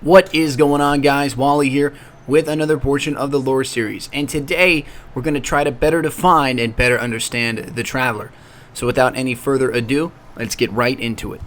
What is going on, guys? Wally here with another portion of the lore series, and today we're going to try to better define and better understand the Traveler. So without any further ado, let's get right into it.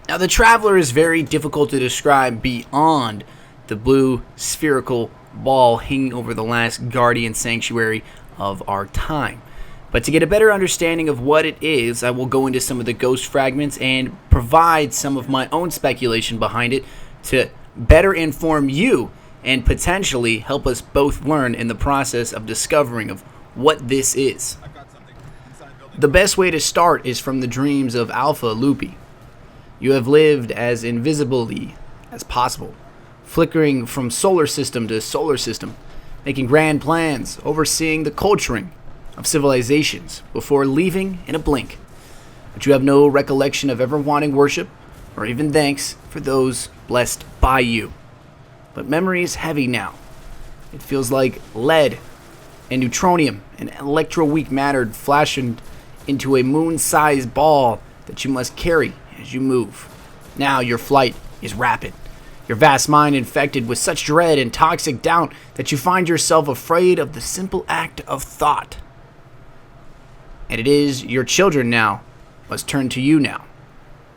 Now, the Traveler is very difficult to describe beyond the blue spherical ball hanging over the last guardian sanctuary of our time. But to get a better understanding of what it is, I will go into some of the ghost fragments and provide some of my own speculation behind it to better inform you and potentially help us both learn in the process of discovering of what this is. The best way to start is from the dreams of Alpha Lupi. You have lived as invisibly as possible, flickering from solar system to solar system, making grand plans, overseeing the culturing of civilizations before leaving in a blink. But you have no recollection of ever wanting worship or even thanks for those blessed by you. But memory is heavy now. It feels like lead and neutronium and electroweak matter flashing into a moon-sized ball that you must carry as you move. Now your flight is rapid, your vast mind infected with such dread and toxic doubt that you find yourself afraid of the simple act of thought. And it is your children now must turn to you now,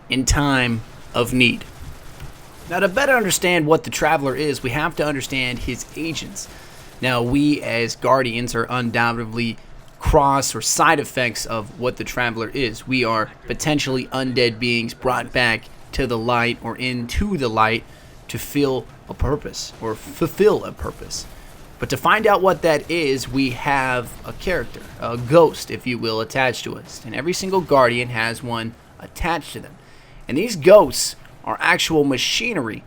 in time of need. Now, to better understand what the Traveler is, we have to understand his agents. Now, we as Guardians are undoubtedly cross or side effects of what the Traveler is. We are potentially undead beings brought back to the light or into the light to feel a purpose or fulfill a purpose. But to find out what that is, we have a character, a ghost, if you will, attached to us. And every single Guardian has one attached to them. And these ghosts are actual machinery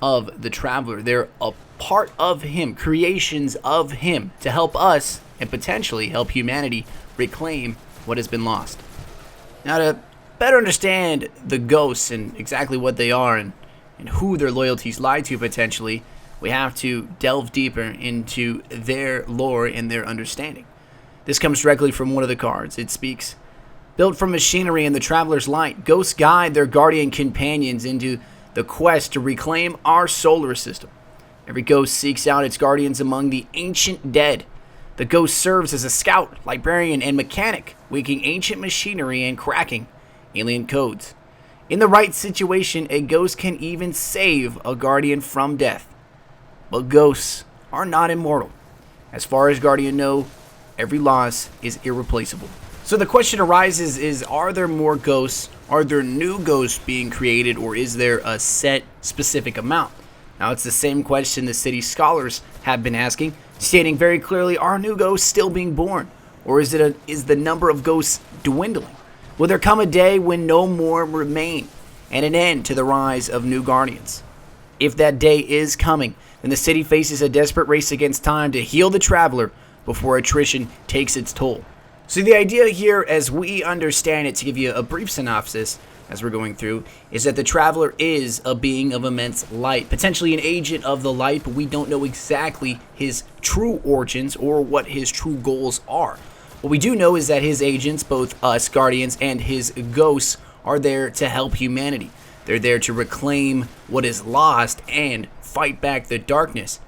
of the Traveler. They're a part of him, creations of him, to help us and potentially help humanity reclaim what has been lost. Now, to better understand the ghosts and exactly what they are and who their loyalties lie to potentially, we have to delve deeper into their lore and their understanding. This comes directly from one of the cards. It speaks, built from machinery in the Traveler's light, ghosts guide their guardian companions into the quest to reclaim our solar system. Every ghost seeks out its guardians among the ancient dead. The ghost serves as a scout, librarian, and mechanic, waking ancient machinery and cracking alien codes. In the right situation, a ghost can even save a guardian from death. But ghosts are not immortal. As far as Guardian know, every loss is irreplaceable. So the question arises is, are there more ghosts? Are there new ghosts being created, or is there a set specific amount? Now, it's the same question the city scholars have been asking, stating very clearly, are new ghosts still being born? Or is the number of ghosts dwindling? Will there come a day when no more remain and an end to the rise of new guardians? If that day is coming, then the city faces a desperate race against time to heal the Traveler before attrition takes its toll. So the idea here, as we understand it, to give you a brief synopsis as we're going through, is that the Traveler is a being of immense light, potentially an agent of the light, but we don't know exactly his true origins or what his true goals are. What we do know is that his agents, both us Guardians and his ghosts, are there to help humanity. They're there to reclaim what is lost and fight back the darkness.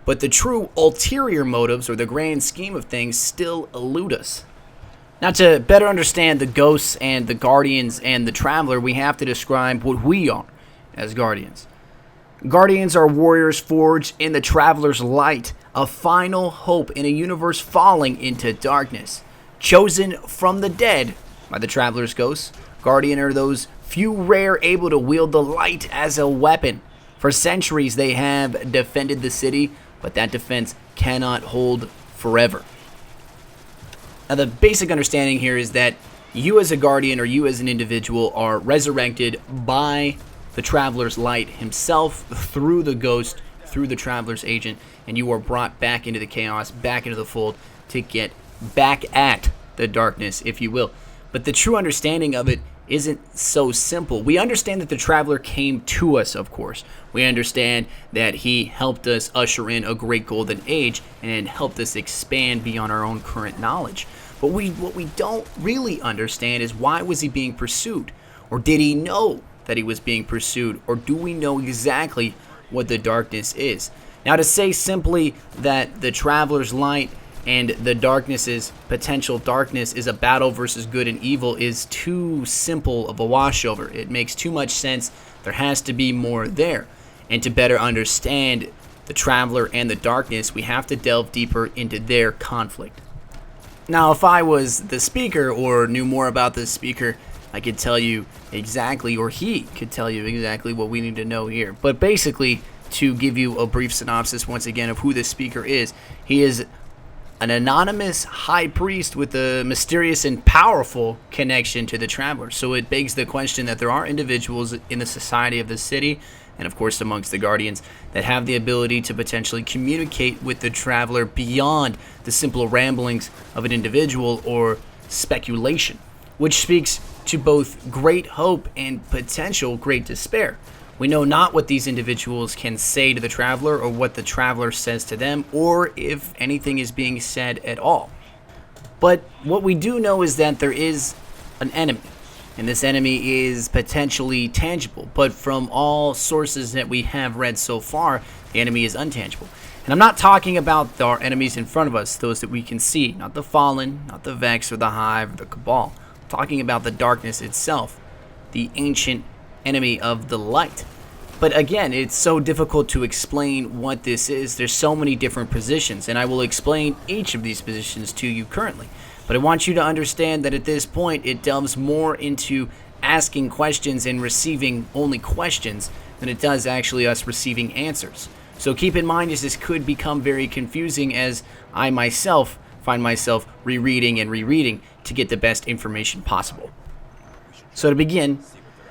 But the true ulterior motives, or the grand scheme of things, still elude us. Now, to better understand the ghosts and the Guardians and the Traveler, we have to describe what we are as Guardians. Guardians are warriors forged in the Traveler's light, a final hope in a universe falling into darkness. Chosen from the dead by the Traveler's ghosts, Guardian are those few rare able to wield the light as a weapon. For centuries they have defended the city, but that defense cannot hold forever. Now, the basic understanding here is that you as a Guardian, or you as an individual, are resurrected by the Traveler's light himself through the ghost, through the Traveler's agent, and you are brought back into the chaos, back into the fold, to get back at the darkness, if you will. But the true understanding of it isn't so simple. We understand that the Traveler came to us, of course. We understand that he helped us usher in a great golden age and helped us expand beyond our own current knowledge. But what we don't really understand is, why was he being pursued? Or did he know that he was being pursued? Or do we know exactly what the darkness is. Now, to say simply that the traveler's light and the darkness's potential darkness is a battle versus good and evil is too simple of a washover. It makes too much sense. There has to be more there. And to better understand the traveler and the darkness, we have to delve deeper into their conflict. Now, if I was the speaker or knew more about the speaker, I could tell you exactly, or he could tell you exactly what we need to know here. But basically, to give you a brief synopsis once again of who the speaker is, he is an anonymous high priest with a mysterious and powerful connection to the traveler. So it begs the question that there are individuals in the society of the city, and of course amongst the Guardians, that have the ability to potentially communicate with the traveler beyond the simple ramblings of an individual or speculation, which speaks to both great hope and potential great despair. We know not what these individuals can say to the traveler or what the traveler says to them, or if anything is being said at all. But what we do know is that there is an enemy, and this enemy is potentially tangible, but from all sources that we have read so far, the enemy is untangible. And I'm not talking about our enemies in front of us, those that we can see, not the Fallen, not the Vex or the Hive or the Cabal. I'm talking about the darkness itself, the ancient enemy of the light. But again, it's so difficult to explain what this is. There's so many different positions, and I will explain each of these positions to you currently. But I want you to understand that at this point, it delves more into asking questions and receiving only questions than it does actually us receiving answers. So keep in mind, as this could become very confusing, as I myself find myself rereading and rereading to get the best information possible. So to begin,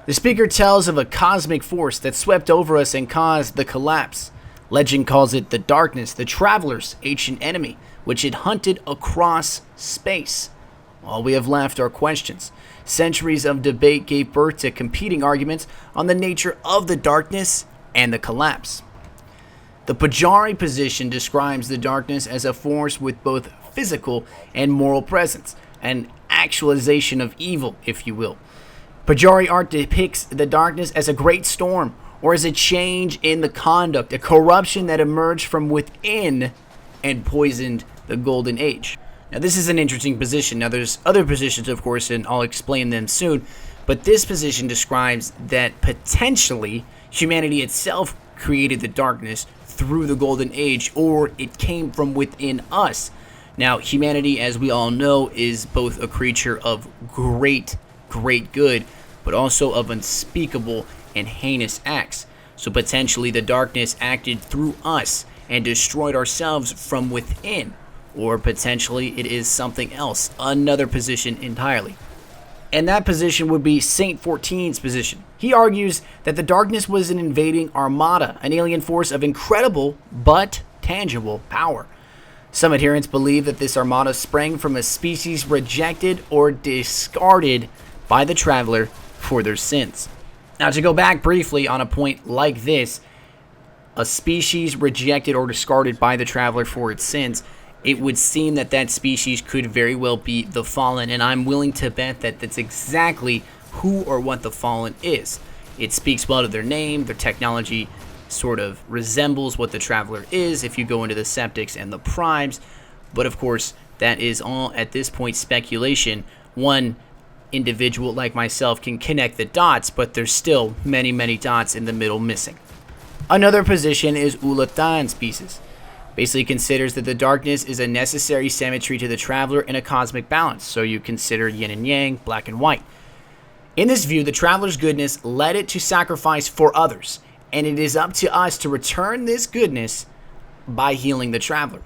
the speaker tells of a cosmic force that swept over us and caused the collapse. Legend calls it the darkness, the traveler's ancient enemy, which it hunted across space. All we have left are questions. Centuries of debate gave birth to competing arguments on the nature of the darkness and the collapse. The Pajari position describes the darkness as a force with both physical and moral presence, an actualization of evil, if you will. Pajari art depicts the darkness as a great storm, or as a change in the conduct, a corruption that emerged from within and poisoned the Golden Age. Now, this is an interesting position. Now, there's other positions, of course, and I'll explain them soon, but this position describes that potentially humanity itself created the darkness through the Golden Age, or it came from within us. Now, humanity, as we all know, is both a creature of great good, but also of unspeakable and heinous acts. So potentially the darkness acted through us and destroyed ourselves from within, or potentially it is something else, another position entirely. And that position would be Saint 14's position. He argues that the darkness was an invading armada, an alien force of incredible but tangible power. Some adherents believe that this armada sprang from a species rejected or discarded by the traveler for their sins. Now, to go back briefly on a point like this, a species rejected or discarded by the traveler for its sins, it would seem that that species could very well be the Fallen, and I'm willing to bet that that's exactly who or what the Fallen is. It speaks well to their name. Their technology sort of resembles what the traveler is if you go into the xTakx and the primes, but of course that is all at this point speculation. One individual like myself can connect the dots, but there's still many dots in the middle missing. Another position is Ulatan's pieces. Basically considers that the darkness is a necessary symmetry to the traveler in a cosmic balance, so you consider yin and yang, black and white. In this view, the traveler's goodness led it to sacrifice for others, and it is up to us to return this goodness by healing the traveler.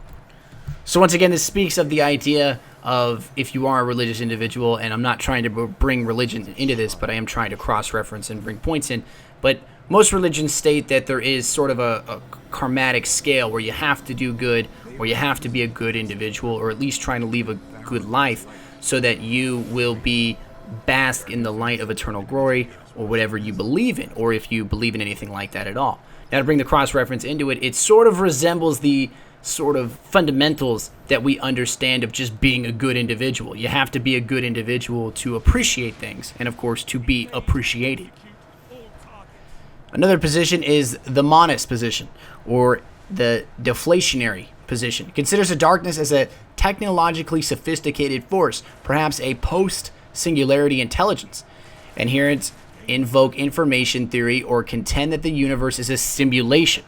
So once again, this speaks of the idea of if you are a religious individual, and I'm not trying to bring religion into this, but I am trying to cross-reference and bring points in. But most religions state that there is sort of a karmatic scale where you have to do good, or you have to be a good individual, or at least trying to live a good life, so that you will be bask in the light of eternal glory, or whatever you believe in, or if you believe in anything like that at all. Now, to bring the cross-reference into it, it sort of resembles the sort of fundamentals that we understand of just being a good individual. You have to be a good individual to appreciate things, and of course to be appreciated. Another position is the monist position, or the deflationary position. It considers the darkness as a technologically sophisticated force, perhaps a post-singularity intelligence. Adherents invoke information theory or contend that the universe is a simulation,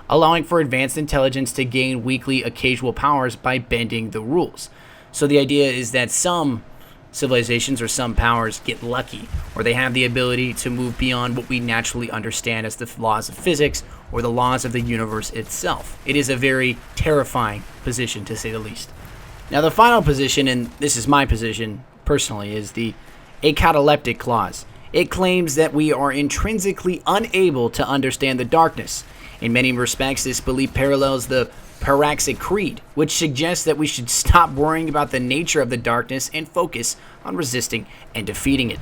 allowing for advanced intelligence to gain weakly occasional powers by bending the rules. So the idea is that some civilizations or some powers get lucky, or they have the ability to move beyond what we naturally understand as the laws of physics or the laws of the universe itself. It is a very terrifying position, to say the least. Now, the final position, and this is my position personally, is the acataleptic clause. It claims that we are intrinsically unable to understand the darkness. In many respects, this belief parallels the Paraxic Creed, which suggests that we should stop worrying about the nature of the darkness and focus on resisting and defeating it.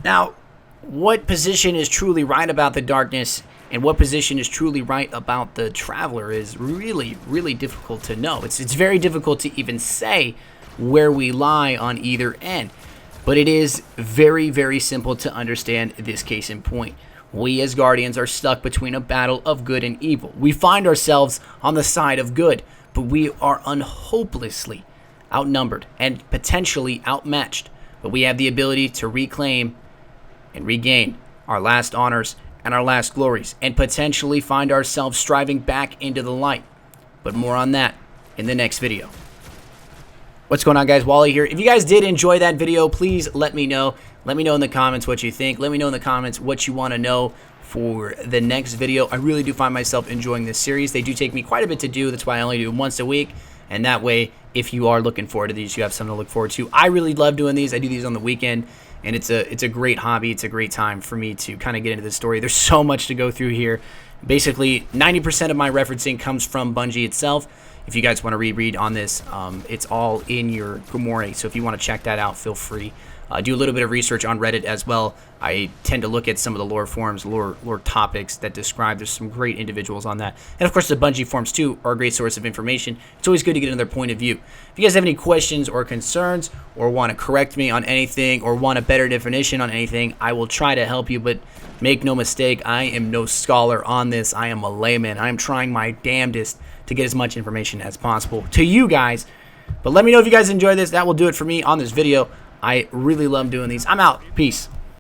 Now, what position is truly right about the darkness and what position is truly right about the traveler is really, really difficult to know. It's very difficult to even say where we lie on either end. But it is very, very simple to understand this case in point. We as Guardians are stuck between a battle of good and evil. We find ourselves on the side of good, but we are hopelessly outnumbered and potentially outmatched. But we have the ability to reclaim and regain our last honors and our last glories, and potentially find ourselves striving back into the light. But more on that in the next video. What's going on, guys? Wally here. If you guys did enjoy that video, please let me know. Let me know in the comments what you think. Let me know in the comments what you want to know for the next video. I really do find myself enjoying this series. They do take me quite a bit to do. That's why I only do them once a week. And that way, if you are looking forward to these, you have something to look forward to. I really love doing these. I do these on the weekend, and it's a great hobby. It's a great time for me to kind of get into this story. There's so much to go through here. Basically, 90% of my referencing comes from Bungie itself. If you guys want to reread on this, it's all in your Grimoire. So if you want to check that out, feel free. Do a little bit of research on Reddit as well. I tend to look at some of the lore forums, lore topics that describe. There's some great individuals on that. And of course, the Bungie forums too are a great source of information. It's always good to get another point of view. If you guys have any questions or concerns, or want to correct me on anything, or want a better definition on anything, I will try to help you. But make no mistake, I am no scholar on this. I am a layman. I am trying my damnedest to get as much information as possible to you guys. But let me know if you guys enjoyed this. That will do it for me on this video. I really love doing these. I'm out. Peace.